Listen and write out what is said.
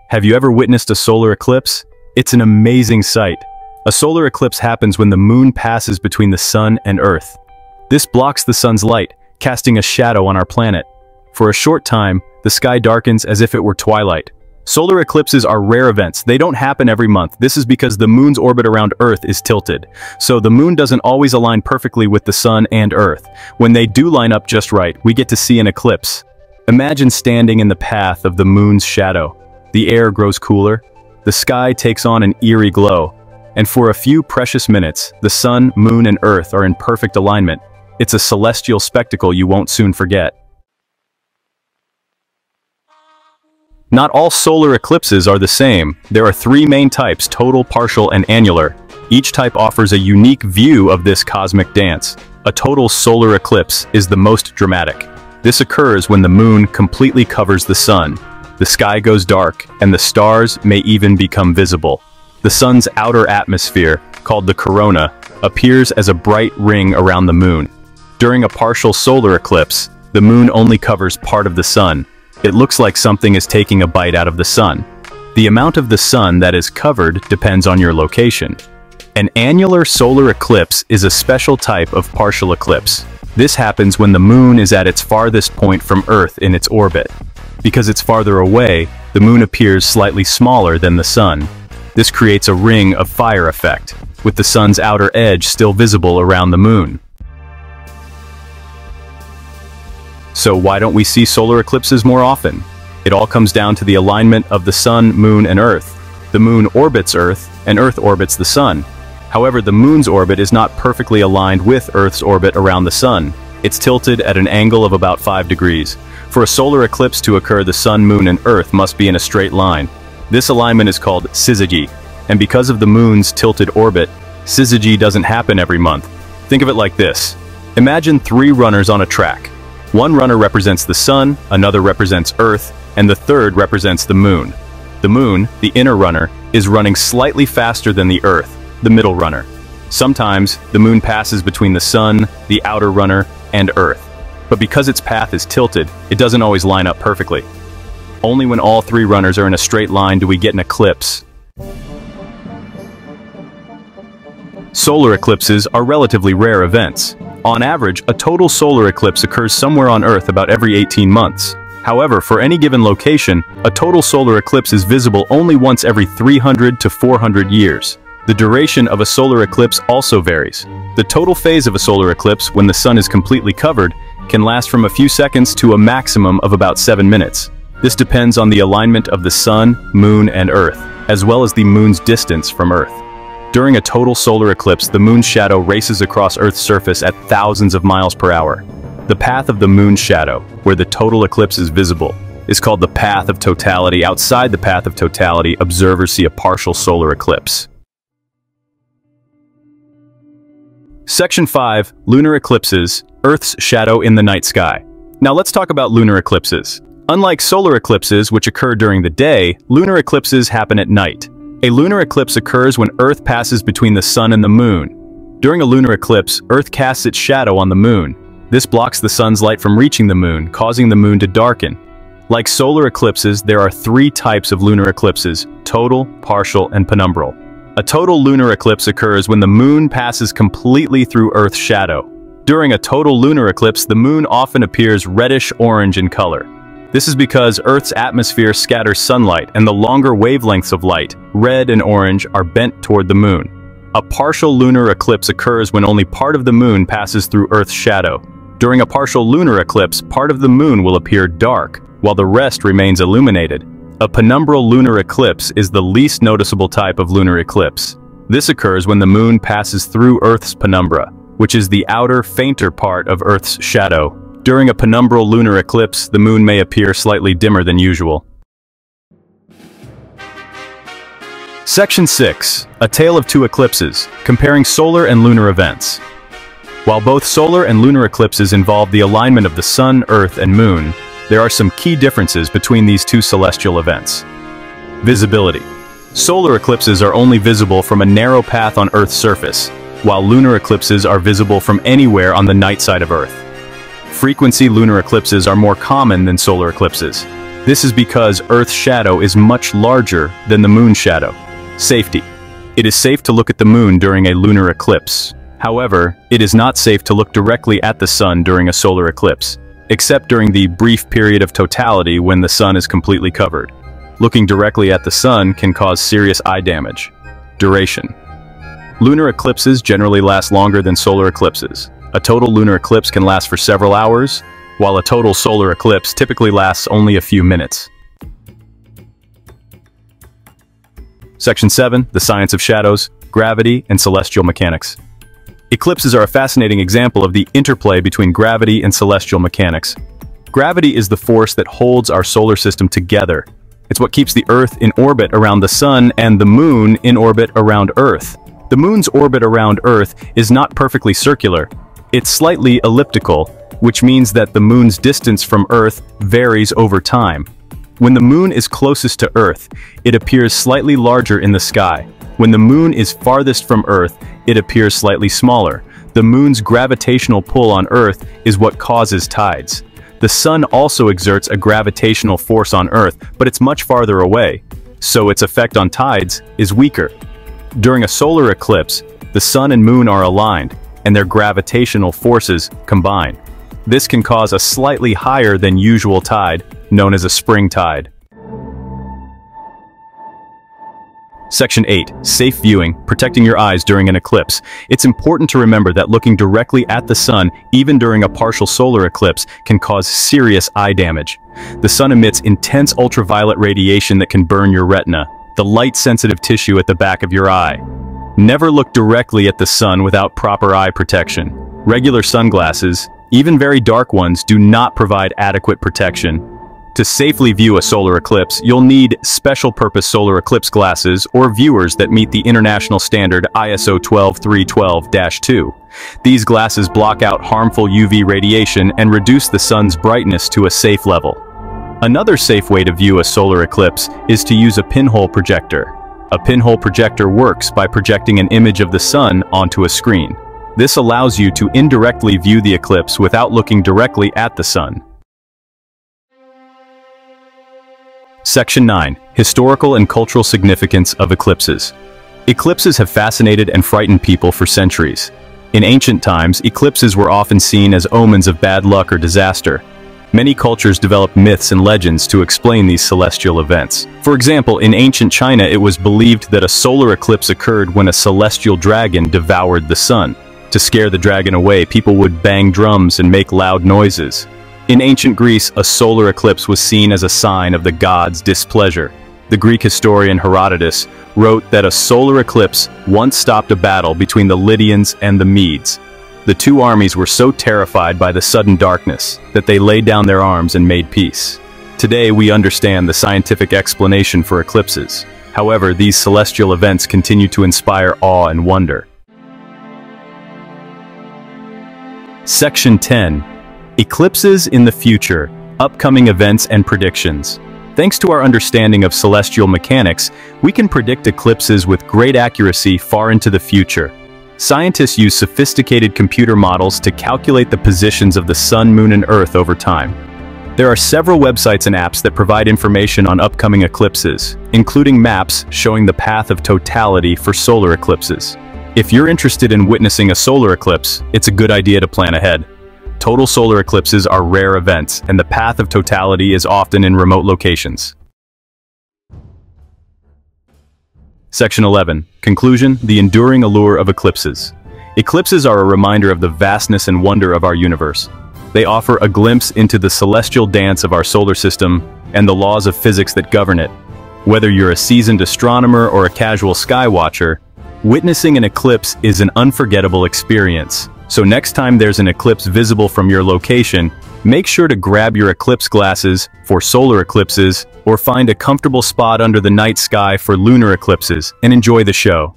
Have you ever witnessed a solar eclipse? It's an amazing sight. A solar eclipse happens when the moon passes between the sun and Earth. This blocks the sun's light, casting a shadow on our planet. For a short time, the sky darkens as if it were twilight. Solar eclipses are rare events. They don't happen every month. This is because the moon's orbit around Earth is tilted. So the moon doesn't always align perfectly with the sun and Earth. When they do line up just right, we get to see an eclipse. Imagine standing in the path of the moon's shadow. The air grows cooler. The sky takes on an eerie glow. And for a few precious minutes, the sun, moon, and Earth are in perfect alignment. It's a celestial spectacle you won't soon forget. Not all solar eclipses are the same. There are three main types: total, partial, and annular. Each type offers a unique view of this cosmic dance. A total solar eclipse is the most dramatic. This occurs when the moon completely covers the sun. The sky goes dark, and the stars may even become visible. The sun's outer atmosphere, called the corona, appears as a bright ring around the moon. During a partial solar eclipse, the moon only covers part of the sun. It looks like something is taking a bite out of the sun. The amount of the sun that is covered depends on your location. An annular solar eclipse is a special type of partial eclipse. This happens when the moon is at its farthest point from Earth in its orbit. Because it's farther away, the moon appears slightly smaller than the sun. This creates a ring of fire effect, with the sun's outer edge still visible around the moon. So why don't we see solar eclipses more often? It all comes down to the alignment of the sun, moon, and Earth. The moon orbits Earth, and Earth orbits the sun. However, the moon's orbit is not perfectly aligned with Earth's orbit around the sun. It's tilted at an angle of about 5 degrees. For a solar eclipse to occur, the sun, moon, and Earth must be in a straight line. This alignment is called syzygy, and because of the moon's tilted orbit, syzygy doesn't happen every month. Think of it like this. Imagine 3 runners on a track. One runner represents the sun, another represents Earth, and the third represents the moon. The moon, the inner runner, is running slightly faster than the Earth, the middle runner. Sometimes, the moon passes between the sun, the outer runner, and Earth. But because its path is tilted, it doesn't always line up perfectly. Only when all 3 runners are in a straight line do we get an eclipse. Solar eclipses are relatively rare events. On average, a total solar eclipse occurs somewhere on Earth about every 18 months. However, for any given location, a total solar eclipse is visible only once every 300 to 400 years. The duration of a solar eclipse also varies. The total phase of a solar eclipse, when the sun is completely covered, can last from a few seconds to a maximum of about 7 minutes. This depends on the alignment of the sun, moon, and Earth, as well as the moon's distance from Earth. During a total solar eclipse, the moon's shadow races across Earth's surface at thousands of miles per hour. The path of the moon's shadow, where the total eclipse is visible, is called the path of totality. Outside the path of totality, observers see a partial solar eclipse. Section 5. Lunar Eclipses, Earth's Shadow in the Night Sky. Now let's talk about lunar eclipses. Unlike solar eclipses, which occur during the day, lunar eclipses happen at night. A lunar eclipse occurs when Earth passes between the sun and the moon. During a lunar eclipse, Earth casts its shadow on the moon. This blocks the sun's light from reaching the moon, causing the moon to darken. Like solar eclipses, there are 3 types of lunar eclipses: total, partial, and penumbral. A total lunar eclipse occurs when the moon passes completely through Earth's shadow. During a total lunar eclipse, the moon often appears reddish-orange in color. This is because Earth's atmosphere scatters sunlight, and the longer wavelengths of light, red and orange, are bent toward the moon. A partial lunar eclipse occurs when only part of the moon passes through Earth's shadow. During a partial lunar eclipse, part of the moon will appear dark, while the rest remains illuminated. A penumbral lunar eclipse is the least noticeable type of lunar eclipse. This occurs when the moon passes through Earth's penumbra, which is the outer, fainter part of Earth's shadow. During a penumbral lunar eclipse, the moon may appear slightly dimmer than usual. Section 6. A Tale of 2 Eclipses, comparing solar and lunar events. While both solar and lunar eclipses involve the alignment of the sun, Earth, and moon, there are some key differences between these 2 celestial events. Visibility. Solar eclipses are only visible from a narrow path on Earth's surface, while lunar eclipses are visible from anywhere on the night side of Earth. Frequency. Lunar eclipses are more common than solar eclipses. This is because Earth's shadow is much larger than the moon's shadow. Safety. It is safe to look at the moon during a lunar eclipse. However, it is not safe to look directly at the sun during a solar eclipse, except during the brief period of totality when the sun is completely covered. Looking directly at the sun can cause serious eye damage. Duration. Lunar eclipses generally last longer than solar eclipses. A total lunar eclipse can last for several hours, while a total solar eclipse typically lasts only a few minutes. Section 7, the science of shadows, gravity, and celestial mechanics. Eclipses are a fascinating example of the interplay between gravity and celestial mechanics. Gravity is the force that holds our solar system together. It's what keeps the Earth in orbit around the Sun and the Moon in orbit around Earth. The Moon's orbit around Earth is not perfectly circular. It's slightly elliptical, which means that the Moon's distance from Earth varies over time. When the Moon is closest to Earth, it appears slightly larger in the sky. When the Moon is farthest from Earth, it appears slightly smaller. The Moon's gravitational pull on Earth is what causes tides. The Sun also exerts a gravitational force on Earth, but it's much farther away, so its effect on tides is weaker. During a solar eclipse, the Sun and Moon are aligned, and their gravitational forces combine. This can cause a slightly higher than usual tide, known as a spring tide. Section 8. Safe viewing, protecting your eyes during an eclipse. It's important to remember that looking directly at the sun, even during a partial solar eclipse, can cause serious eye damage. The sun emits intense ultraviolet radiation that can burn your retina, the light-sensitive tissue at the back of your eye. Never look directly at the sun without proper eye protection. Regular sunglasses, even very dark ones, do not provide adequate protection. To safely view a solar eclipse, you'll need special-purpose solar eclipse glasses or viewers that meet the international standard ISO 12312-2. These glasses block out harmful UV radiation and reduce the sun's brightness to a safe level. Another safe way to view a solar eclipse is to use a pinhole projector. A pinhole projector works by projecting an image of the sun onto a screen. This allows you to indirectly view the eclipse without looking directly at the sun. Section 9. Historical and cultural significance of eclipses. Eclipses have fascinated and frightened people for centuries. In ancient times, eclipses were often seen as omens of bad luck or disaster. Many cultures developed myths and legends to explain these celestial events. For example, in ancient China, it was believed that a solar eclipse occurred when a celestial dragon devoured the sun. To scare the dragon away, people would bang drums and make loud noises. In ancient Greece, a solar eclipse was seen as a sign of the gods' displeasure. The Greek historian Herodotus wrote that a solar eclipse once stopped a battle between the Lydians and the Medes. The two armies were so terrified by the sudden darkness that they laid down their arms and made peace. Today, we understand the scientific explanation for eclipses. However, these celestial events continue to inspire awe and wonder. Section 10. Eclipses in the future, upcoming events and predictions. Thanks to our understanding of celestial mechanics, we can predict eclipses with great accuracy far into the future. Scientists use sophisticated computer models to calculate the positions of the Sun, Moon, and Earth over time. There are several websites and apps that provide information on upcoming eclipses, including maps showing the path of totality for solar eclipses. If you're interested in witnessing a solar eclipse, it's a good idea to plan ahead. Total solar eclipses are rare events, and the path of totality is often in remote locations. Section 11. Conclusion: the enduring allure of eclipses. Eclipses are a reminder of the vastness and wonder of our universe. They offer a glimpse into the celestial dance of our solar system and the laws of physics that govern it. Whether you're a seasoned astronomer or a casual sky watcher, witnessing an eclipse is an unforgettable experience. So next time there's an eclipse visible from your location, make sure to grab your eclipse glasses for solar eclipses or find a comfortable spot under the night sky for lunar eclipses and enjoy the show.